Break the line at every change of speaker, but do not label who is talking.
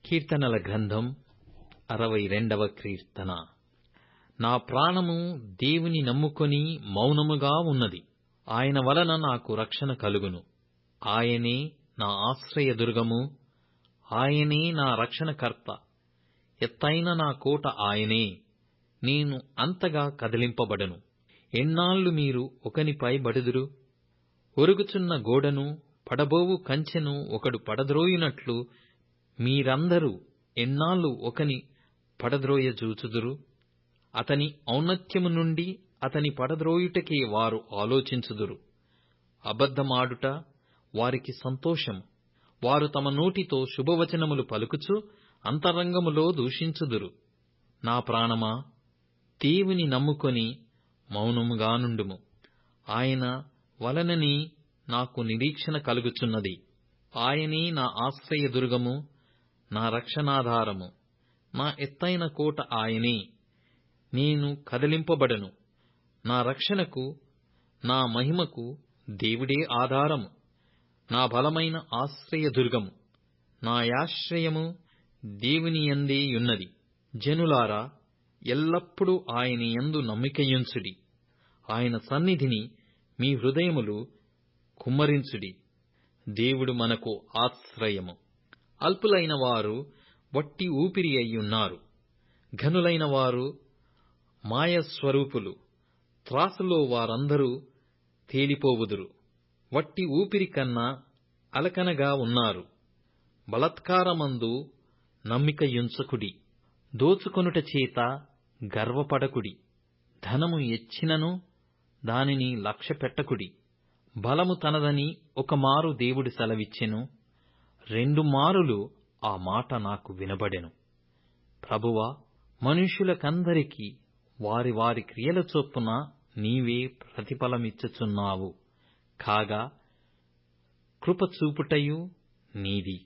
కీర్తనల గ్రంథం 62వ కీర్తన. నా ప్రాణము దేవుని నమ్ముకొని మౌనముగా ఉన్నది. ఆయన వలన నాకు రక్షణ కలుగును. ఆయనే నా ఆశ్రయదుర్గము, ఆయనే నా రక్షణకర్త. ఎత్తైన నా కోట ఆయనే, నేను అంతగా కదిలింపబడను. ఎన్నాళ్లు మీరు ఒకనిపై బడుదురు? ఒరుగుచున్న గోడను, పడబోవు కంచెను ఒకడు పడద్రోయునట్లు మీరందరూ ఎన్నాళ్లు ఒకని పడద్రోయజూచుదురు? అతని ఔన్నత్యము నుండి అతని పడద్రోయుటకే వారు ఆలోచించుదురు. అబద్ధమాడుట వారికి సంతోషము. వారు తమ నోటితో శుభవచనములు పలుకుచు అంతరంగములో దూషించుదురు. నా ప్రాణమా, దేవుని నమ్ముకొని మౌనముగా నుండుము. ఆయన వలనని నాకు నిరీక్షణ కలుగుచున్నది. ఆయనే నా ఆశ్రయదుర్గము, నా రక్షణాధారము. నా ఎత్తైన కోట ఆయనే, నేను కదిలింపబడను. నా రక్షణకు, నా మహిమకు దేవుడే ఆధారము. నా బలమైన ఆశ్రయదుర్గము, నా యాశ్రయము దేవునియందే యున్నది. జనులారా, ఎల్లప్పుడూ ఆయన యందు నమ్మికయుంచుడి. ఆయన సన్నిధిని మీ హృదయములు కుమ్మరించుడి. దేవుడు మనకు ఆశ్రయము. అల్పులైన వారు వట్టి ఊపిరి అయ్యున్నారు. ఘనులైన వారు మాయస్వరూపులు. త్రాసులో వారందరూ తేలిపోవుదురు. వట్టి ఊపిరి కన్నా అలకనగా ఉన్నారు. బలాత్కారమందు నమ్మికయుంచకుడి. దోచుకొనుట చేత గర్వపడకుడి. ధనము ఎచ్చినను దానిని లక్ష్యపెట్టకుడి. బలము తనదని ఒకమారు దేవుడు సెలవిచ్చెను, 2 మారులు ఆ మాట నాకు వినబడెను. ప్రభువా, మనుష్యులకందరికీ వారి వారి క్రియల చొప్పున నీవే ప్రతిఫలమిచ్చుచున్నావు. కాగా కృప చూపుటయు నీది.